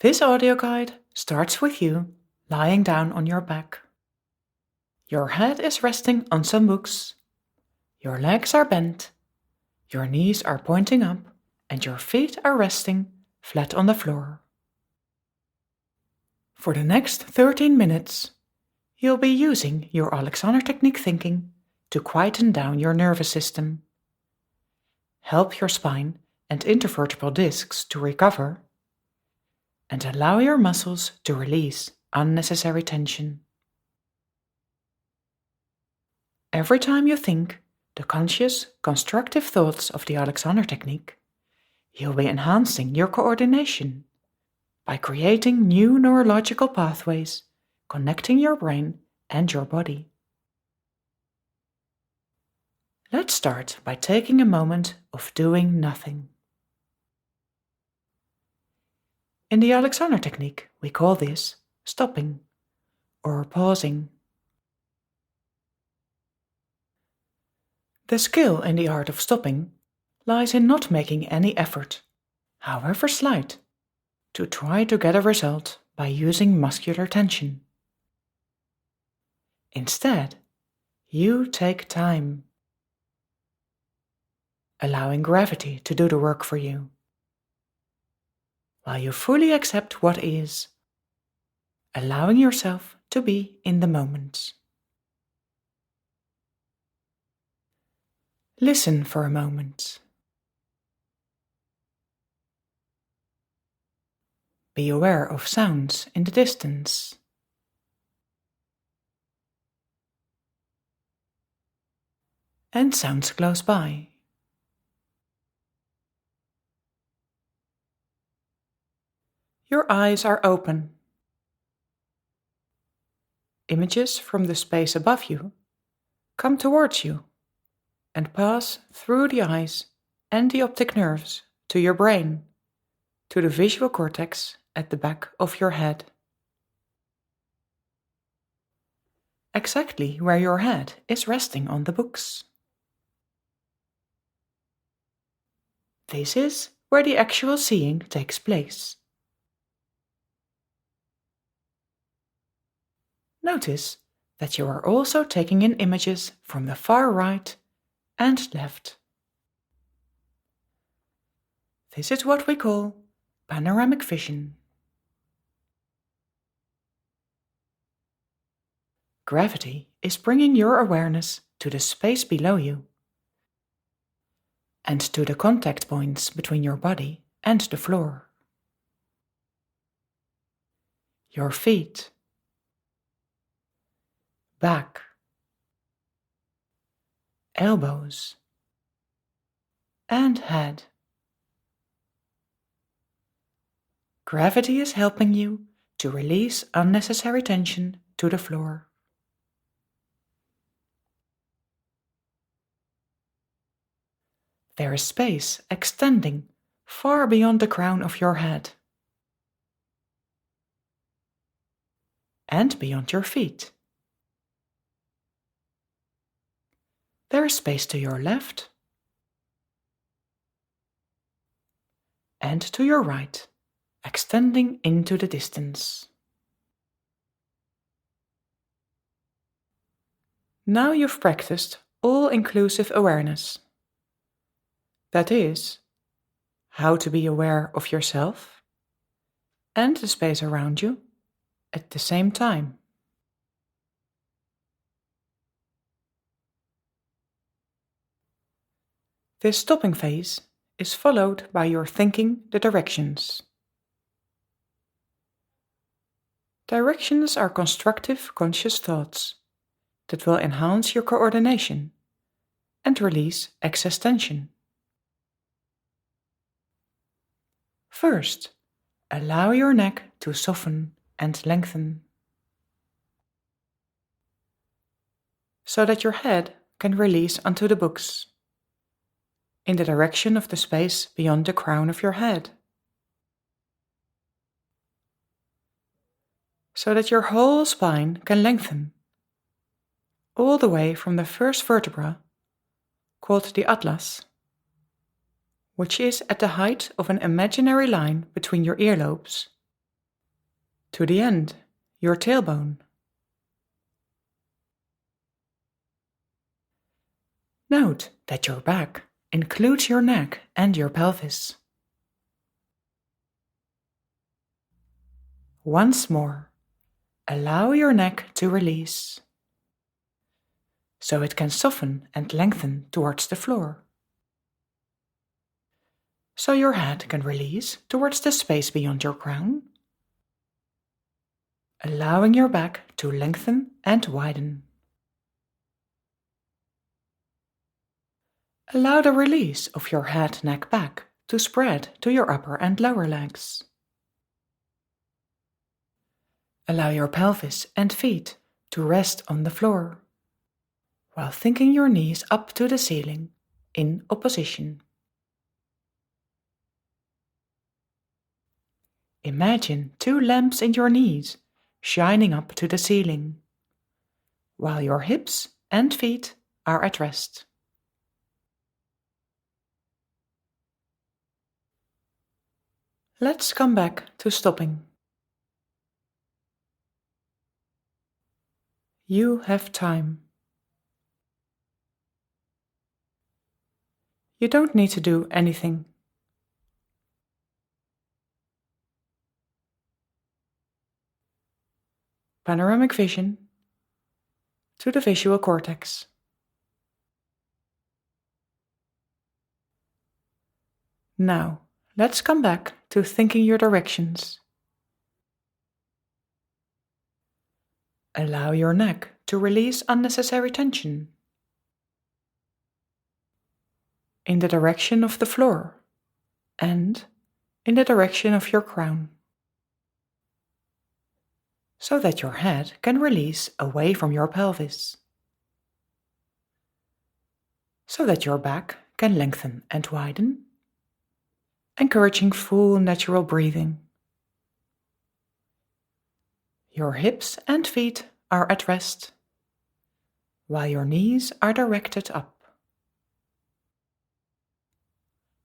This audio guide starts with you lying down on your back. Your head is resting on some books, your legs are bent, your knees are pointing up, and your feet are resting flat on the floor. For the next 13 minutes, you'll be using your Alexander Technique thinking to quieten down your nervous system, help your spine and intervertebral discs to recover, and allow your muscles to release unnecessary tension. Every time you think the conscious, constructive thoughts of the Alexander Technique, you'll be enhancing your coordination by creating new neurological pathways connecting your brain and your body. Let's start by taking a moment of doing nothing. In the Alexander Technique, we call this stopping or pausing. The skill in the art of stopping lies in not making any effort, however slight, to try to get a result by using muscular tension. Instead, you take time, allowing gravity to do the work for you, while you fully accept what is, allowing yourself to be in the moment. Listen for a moment. Be aware of sounds in the distance. And sounds close by. Your eyes are open. Images from the space above you come towards you and pass through the eyes and the optic nerves to your brain, to the visual cortex at the back of your head. Exactly where your head is resting on the books. This is where the actual seeing takes place. Notice that you are also taking in images from the far right and left. This is what we call panoramic vision. Gravity is bringing your awareness to the space below you and to the contact points between your body and the floor. Your feet, back, elbows, and head. Gravity is helping you to release unnecessary tension to the floor. There is space extending far beyond the crown of your head and beyond your feet. There is space to your left and to your right, extending into the distance. Now you've practiced all-inclusive awareness. That is, how to be aware of yourself and the space around you at the same time. This stopping phase is followed by your thinking the directions. Directions are constructive conscious thoughts that will enhance your coordination and release excess tension. First, allow your neck to soften and lengthen, so that your head can release onto the books, in the direction of the space beyond the crown of your head, so that your whole spine can lengthen, all the way from the first vertebra, called the atlas, which is at the height of an imaginary line between your earlobes, to the end, your tailbone. Note that your back includes your neck and your pelvis. Once more, allow your neck to release, so it can soften and lengthen towards the floor. So your head can release towards the space beyond your crown, allowing your back to lengthen and widen. Allow the release of your head, neck, back to spread to your upper and lower legs. Allow your pelvis and feet to rest on the floor, while thinking your knees up to the ceiling in opposition. Imagine 2 lamps in your knees shining up to the ceiling, while your hips and feet are at rest. Let's come back to stopping. You have time. You don't need to do anything. Panoramic vision to the visual cortex. Now, let's come back to thinking your directions. Allow your neck to release unnecessary tension in the direction of the floor and in the direction of your crown, so that your head can release away from your pelvis, so that your back can lengthen and widen, encouraging full natural breathing. Your hips and feet are at rest, while your knees are directed up.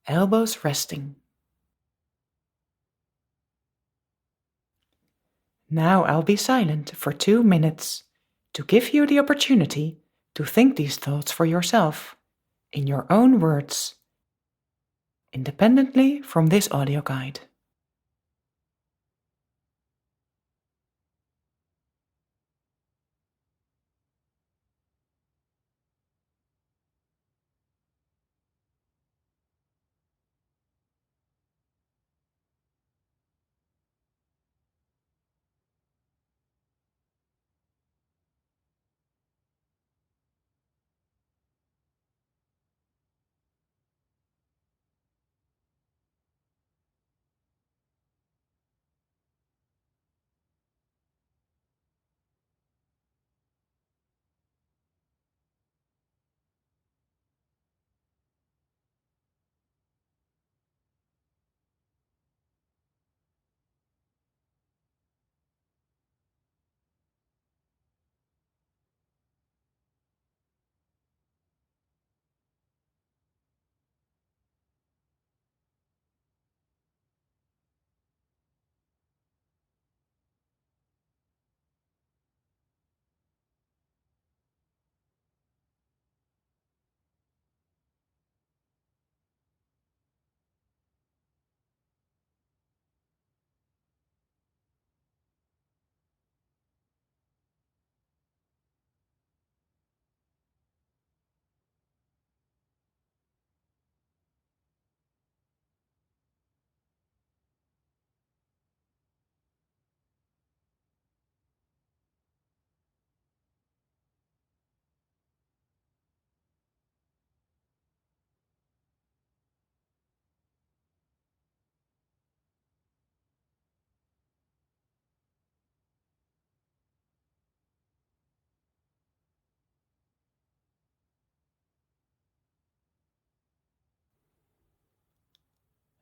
Elbows resting. Now I'll be silent for 2 minutes to give you the opportunity to think these thoughts for yourself, in your own words, independently from this audio guide.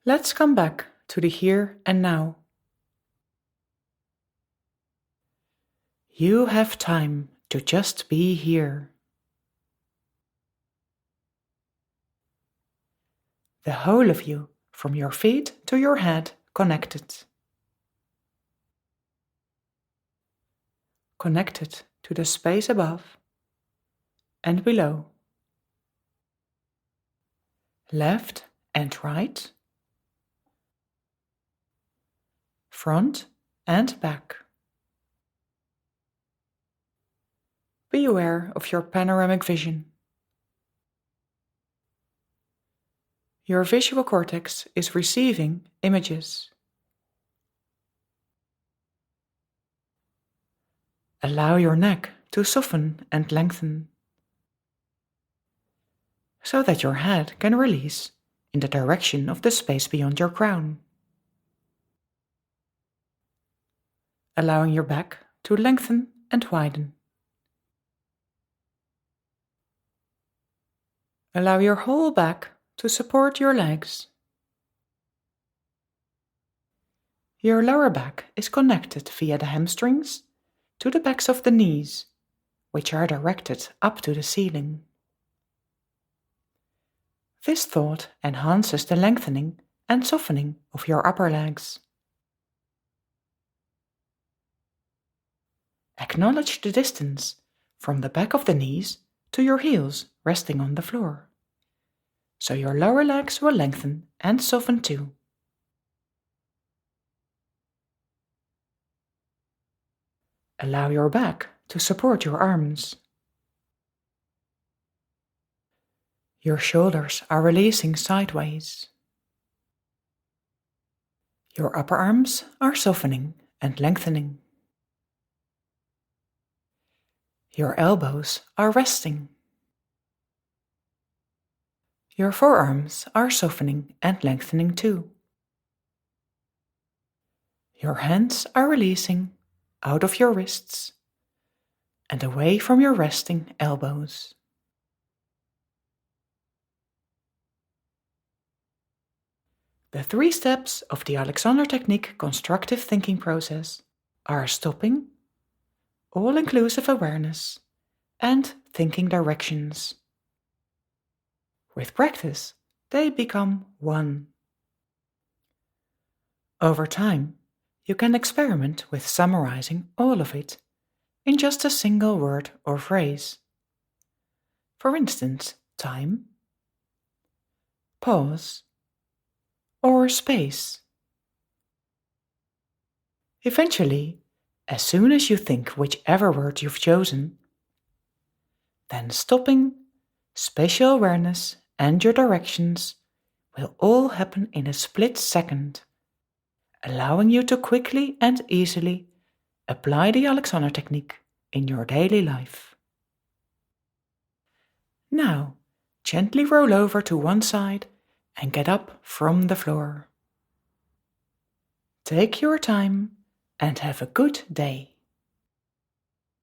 Let's come back to the here and now. You have time to just be here. The whole of you, from your feet to your head, connected. connected to the space above and below, left and right, front and back. Be aware of your panoramic vision. Your visual cortex is receiving images. Allow your neck to soften and lengthen, so that your head can release in the direction of the space beyond your crown. Allowing your back to lengthen and widen. Allow your whole back to support your legs. Your lower back is connected via the hamstrings to the backs of the knees, which are directed up to the ceiling. This thought enhances the lengthening and softening of your upper legs. Acknowledge the distance from the back of the knees to your heels resting on the floor, so your lower legs will lengthen and soften too. Allow your back to support your arms. Your shoulders are releasing sideways. Your upper arms are softening and lengthening. Your elbows are resting. Your forearms are softening and lengthening too. Your hands are releasing out of your wrists and away from your resting elbows. The 3 steps of the Alexander Technique constructive thinking process are stopping, all-inclusive awareness, and thinking directions. With practice, they become one. Over time, you can experiment with summarizing all of it in just a single word or phrase. For instance, time, pause, or space. Eventually, as soon as you think whichever word you've chosen, then stopping, spatial awareness, and your directions will all happen in a split second, allowing you to quickly and easily apply the Alexander Technique in your daily life. Now, gently roll over to one side and get up from the floor. Take your time and have a good day.